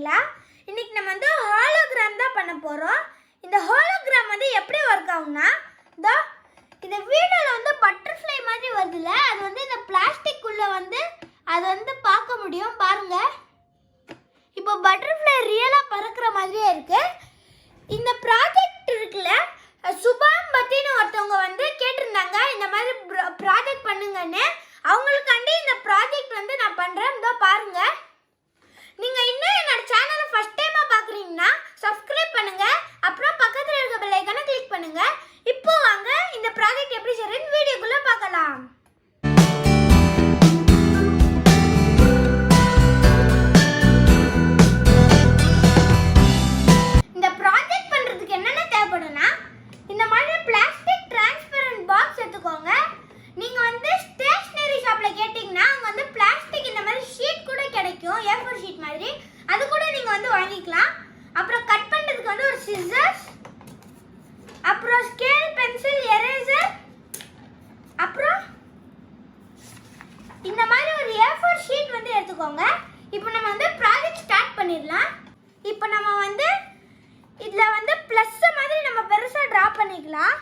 இருக்கீங்களா? இன்னைக்கு நம்ம வந்து ஹாலோகிராம் தான் பண்ண போறோம். இந்த ஹாலோகிராம் வந்து எப்படி வர்க் ஆகும்னா, இந்த வீடியோல வந்து பட்டர்ஃப்ளை மாதிரி வருதுல, அது வந்து இந்த பிளாஸ்டிக் உள்ள வந்து அது வந்து பார்க்க முடியும். பாருங்க, இப்போ பட்டர்ஃப்ளை ரியலா பறக்கிற மாதிரியே இருக்கு. இந்த ப்ராஜெக்ட் இருக்குல்ல, சுபாம் பத்தின ஒருத்தவங்க வந்து கேட்டிருந்தாங்க இந்த மாதிரி ப்ராஜெக்ட் பண்ணுங்கன்னு. அவங்களுக்காண்டி இந்த ப்ராஜெக்ட் வந்து நான் பண்றேன். இதோ பாருங்க. நீங்க இன்னும் என்னோட சேனலை ஃபர்ஸ்ட் டைமா பாக்குறீங்கன்னா சப்ஸ்கிரைப் பண்ணுங்க, அப்புறம் பக்கத்துல இருக்க பெல் ஐகானை கிளிக் பண்ணுங்க. இப்போ வாங்க இந்த ப்ராஜெக்ட் எப்படி செய்யறதுன்னு வீடியோக்குள்ள பார்க்கலாம். இந்த ப்ராஜெக்ட் பண்றதுக்கு என்னென்ன தேவைப்படும்னா, இந்த மாதிரி பிளாஸ்டிக் டிரான்ஸ்பரண்ட் பாக்ஸ் எடுத்துக்கோங்க. நீங்க வந்து ஸ்டேஷனரி ஷாப்ல கேட்டிங்கன்னா அங்க வந்து பிளாஸ்டிக் இந்த மாதிரி ஷீட் கூட கிடைக்கும், A4 ஷீட் மாதிரி. அது கூட நீங்க வந்து வாங்கிக்கலாம். அப்புறம் கட் பண்றதுக்கு வந்து ஒரு சிசர்ஸ், அப்புறம் ஸ்கேல், பென்சில், எரேசர், அப்புறம் இந்த மாதிரி ஒரு A4 ஷீட் வந்து எடுத்துக்கோங்க. இப்போ நம்ம வந்து ப்ராஜெக்ட் ஸ்டார்ட் பண்ணிடலாம். இப்போ நம்ம வந்து இதுல வந்து பிளஸ் மாதிரி நம்ம பெருசா டிரா பண்ணிக்கலாம்.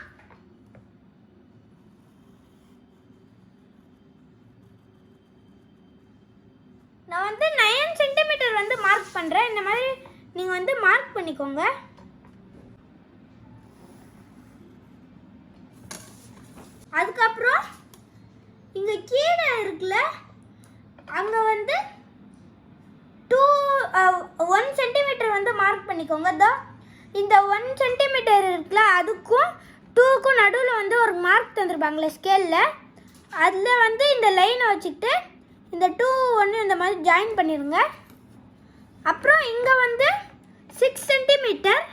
நான் வந்து 9 சென்டிமீட்டர் வந்து மார்க் பண்றேன். இந்த மாதிரி நீங்க வந்து மார்க் பண்ணிக்கோங்க. அதுக்கப்புறம் இங்க கீழே இருக்குல்ல, அங்க வந்து 1 சென்டிமீட்டர் வந்து மார்க் பண்ணிக்கோங்க. இந்த 1 சென்டிமீட்டர் இருக்குல்ல, அதுக்கும் 2க்கும் நடுவில் வந்து ஒரு மார்க் தந்துருப்பாங்களே ஸ்கேல்ல, அதில் வந்து இந்த லைனை வச்சுக்கிட்டு இந்த 2 1 இந்த மாதிரி ஜாயின் பண்ணிடுங்க. அப்புறம் இங்கே வந்து 6 சென்டிமீட்டர்,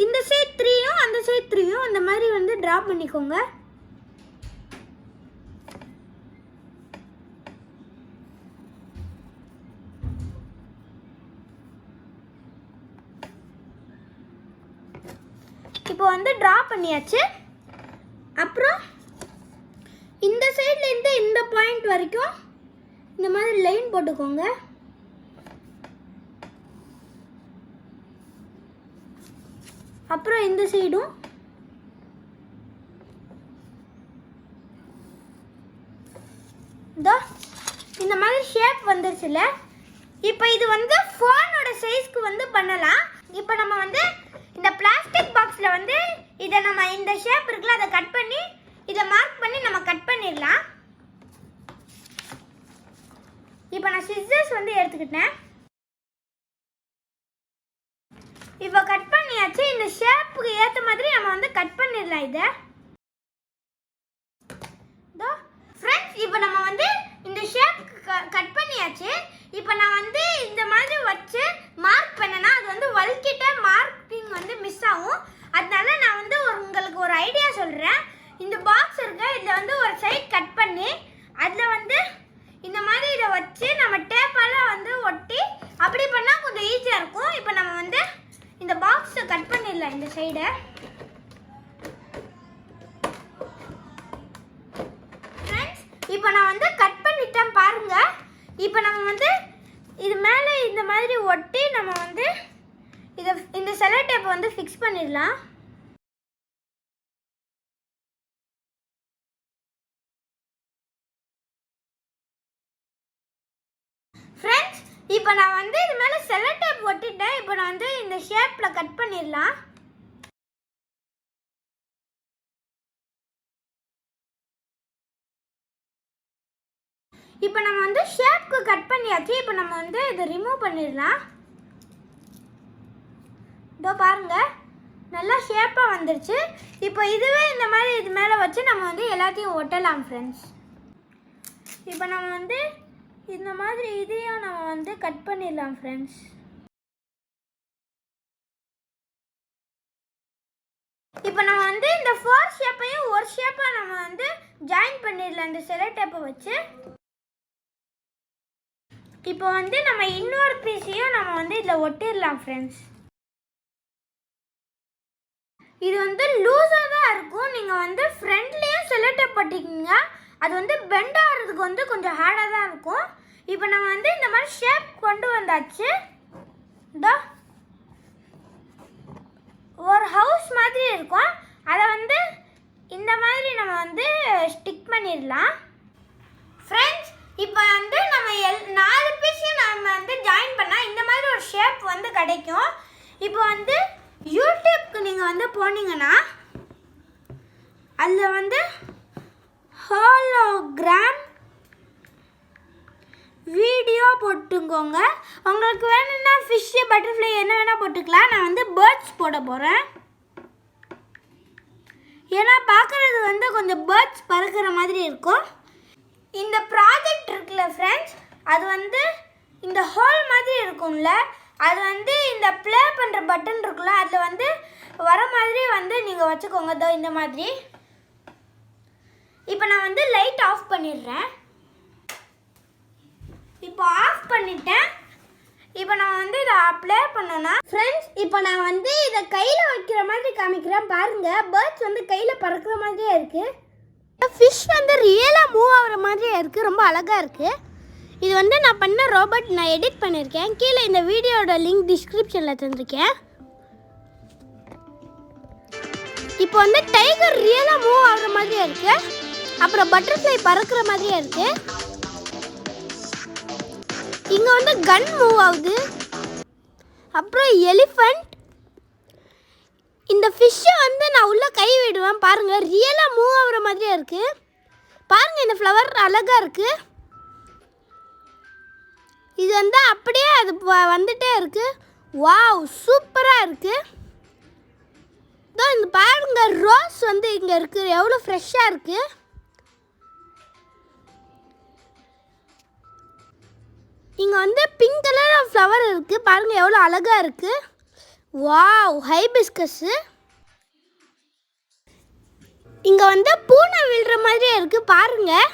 இந்த சைட் 3யும் அந்த சைட் 3யும் இந்த மாதிரி வந்து ட்ரா பண்ணிக்கோங்க. இப்போ வந்து ட்ரா பண்ணியாச்சு. அப்புறம் இந்த சைடில் இருந்து இந்த பாயிண்ட் வரைக்கும் இந்த மாதிரி லைன் போட்டுக்கோங்க. அப்புறம் இந்த சைடும் இந்த மாதிரி ஷேப் வந்துருச்சுல. இப்போ இது வந்து ஃபோனோட சைஸ்க்கு வந்து பண்ணலாம். இப்போ நம்ம வந்து இந்த பிளாஸ்டிக் பாக்ஸில் வந்து இதை நம்ம இந்த ஷேப் இருக்குல்ல, அதை கட் பண்ணி இதை மார்க் பண்ணி நம்ம கட் பண்ணிடலாம். இப்போ நான் சிசர்ஸ் வந்து எடுத்துக்கிட்டேன். இப்போ கட் பண்ணியாச்சு. இந்த ஷேப்புக்கு ஏற்ற மாதிரி நம்ம வந்து கட் பண்ணிடலாம் இதை. ஃப்ரெண்ட்ஸ், இப்போ நம்ம வந்து இந்த ஷேப்புக்கு கட் பண்ணியாச்சு. இப்போ நான் வந்து இந்த மாதிரி வச்சு மார்க் பண்ணனா அது வந்து வல்கிட்ட மார்க்கிங் வந்து மிஸ் ஆகும். அதனால நான் வந்து உங்களுக்கு ஒரு ஐடியா சொல்கிறேன். இந்த பாக்ஸ் இருக்கு, இதில் வந்து ஒரு சைட் கட் பண்ணி அதில் வந்து இந்த மாதிரி இதை வச்சு நம்ம டேப்பால் வந்து ஒட்டி அப்படி பண்ணால் கொஞ்சம் ஈஸியாக இருக்கும். இப்போ நம்ம வந்து இந்த பாக்ஸை கட் பண்ணிடலாம் இந்த சைடை. ஃப்ரெண்ட்ஸ், இப்போ நான் வந்து கட் பண்ணிட்டேன் பாருங்க. இப்போ நம்ம வந்து இது மேலே இந்த மாதிரி ஒட்டி நம்ம வந்து இந்த செல்லோ டேப்பை வந்து ஃபிக்ஸ் பண்ணிடலாம். ஃப்ரெண்ட்ஸ், இப்போ நான் வந்து இது மேலே செல்லோ டேப் ஒட்டிட்டேன். இப்போ நான் வந்து இந்த ஷேப்பில் கட் பண்ணிடலாம். இப்போ நம்ம வந்து ஷேப்க்கு கட் பண்ணியாச்சு. இப்போ நம்ம வந்து இதை ரிமூவ் பண்ணிடலாம். இதோ பாருங்க, நல்லா ஷேப்பாக வந்துருச்சு. இப்போ இதுவே இந்த மாதிரி இது மேலே வச்சு நம்ம வந்து எல்லாத்தையும் ஒட்டலாம் ஃப்ரெண்ட்ஸ். இப்போ நம்ம வந்து இந்த மாதிரி இதையும் நம்ம வந்து கட் பண்ணிடலாம் ஃப்ரெண்ட்ஸ். இப்போ நம்ம வந்து இந்த 4 ஷேப்பையும் ஒரு ஷேப்பாக நம்ம வந்து ஜாயின் பண்ணிடலாம் இந்த செல்லோ டேப்பை வச்சு. இப்போ வந்து நம்ம இன்னொரு பீஸையும் நம்ம வந்து இதில் ஒட்டிடலாம் ஃப்ரெண்ட்ஸ். இது வந்து லூஸாக தான் இருக்கும். நீங்கள் வந்து ஃப்ரண்ட்லேயும் செல்லோ டேப் ஒட்டிக்கிங்க, அது வந்து பெண்ட் ஆகிறதுக்கு வந்து கொஞ்சம் ஹார்டாக தான் இருக்கும். இப்போ நம்ம வந்து இந்த மாதிரி ஷேப் கொண்டு வந்தாச்சு. இதோ ஒரு ஹவுஸ் மாதிரி இருக்கும். அதை வந்து இந்த மாதிரி நம்ம வந்து ஸ்டிக் பண்ணிடலாம். ஃப்ரெண்ட்ஸ், இப்போ வந்து நம்ம 4 பீஸையும் நம்ம வந்து ஜாயின் பண்ணால் இந்த மாதிரி ஒரு ஷேப் வந்து கிடைக்கும். இப்போ வந்து யூடியூப்க்கு நீங்கள் வந்து போனீங்கன்னா அதில் வந்து ஹாலோகிராம் வீடியோ போட்டுக்கோங்க. உங்களுக்கு வேணும்னா ஃபிஷ்ஷு, பட்டர்ஃப்ளை என்ன வேணால் போட்டுக்கலாம். நான் வந்து பேர்ட்ஸ் போட போகிறேன். ஏன்னா பார்க்குறது வந்து கொஞ்சம் பேர்ட்ஸ் பறக்கிற மாதிரி இருக்கும். இந்த ப்ராஜெக்ட் இருக்குல்ல ஃப்ரெண்ட்ஸ், அது வந்து இந்த ஹோல் மாதிரி இருக்கும்ல, அது வந்து இந்த ப்ளே பண்ணுற பட்டன் இருக்குல்ல, அதில் வந்து வர மாதிரி வந்து நீங்கள் வச்சுக்கோங்க. இதோ இந்த மாதிரி. இப்போ நான் வந்து லைட் ஆஃப் பண்ணிடுறேன். இப்போ ஆஃப் பண்ணிட்டேன். இப்போ நான் வந்து இதை அப்ளை பண்ணேன்னா ஃப்ரெண்ட்ஸ், இப்போ நான் வந்து இதை கையில் வைக்கிற மாதிரி காமிக்கிறேன். பாருங்கள், பேர்ட்ஸ் வந்து கையில் பறக்கிற மாதிரியே இருக்குது. ஃபிஷ் வந்து ரியலாக மூவ் ஆகிற மாதிரியே இருக்குது. ரொம்ப அழகாக இருக்குது. இது வந்து நான் பண்ண ரோபோட் நான் எடிட் பண்ணியிருக்கேன். கீழே இந்த வீடியோட லிங்க் டிஸ்கிரிப்ஷனில் தந்திருக்கேன். இப்போ வந்து டைகர் ரியலாக மூவ் ஆகிற மாதிரியே இருக்குது. அப்புறம் பட்டர்ஃப்ளை பறக்கிற மாதிரியே இருக்குது. இங்கே வந்து கன் மூவ் ஆகுது. அப்புறம் எலிஃபண்ட். இந்த ஃபிஷ்ஷை வந்து நான் உள்ளே கை விடுவேன். பாருங்கள், ரியலாக மூவ் ஆகிற மாதிரியே இருக்குது. பாருங்கள், இந்த ஃப்ளவர் அழகாக இருக்குது. இது வந்து அப்படியே அது வந்துட்டே இருக்குது. வாவ், சூப்பராக இருக்குது. இதோ இந்த பாருங்கள், ரோஸ் வந்து இங்கே இருக்குது. எவ்வளோ ஃப்ரெஷ்ஷாக இருக்குது. இங்கே வந்து பிங்க் கலர் ஃப்ளவர் இருக்குது. பாருங்கள், எவ்வளோ அழகாக இருக்குது. Wow, hibiscus. இங்கே வந்து பூனை விழுற மாதிரியே இருக்குது. பாருங்கள்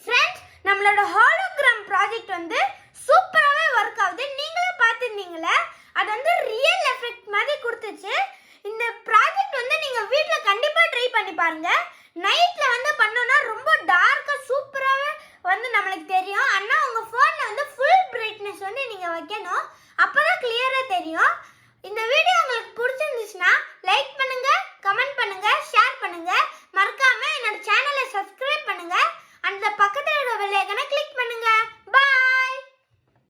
ஃப்ரெண்ட்ஸ், நம்மளோட ஹாலோகிராம் ப்ராஜெக்ட் வந்து சூப்பராகவே ஒர்க் ஆகுது. நீங்களே பார்த்துருந்தீங்களே, அது வந்து ரியல் எஃபெக்ட் மாதிரி கொடுத்துச்சு. இந்த ப்ராஜெக்ட் வந்து நீங்கள் வீட்டில் கண்டிப்பாக ட்ரை பண்ணி பாருங்கள். நைட்டில் வந்து பண்ணோன்னா ரொம்ப டார்க்காக சூப்பராகவே வந்து நம்மளுக்கு தெரியும். ஆனால் உங்கள் ஃபோனில் வந்து ஃபுல் பிரைட்னஸ் வந்து நீங்கள் வைக்கணும். அப்போ தான் கிளியராக தெரியும். இந்த வீடியோ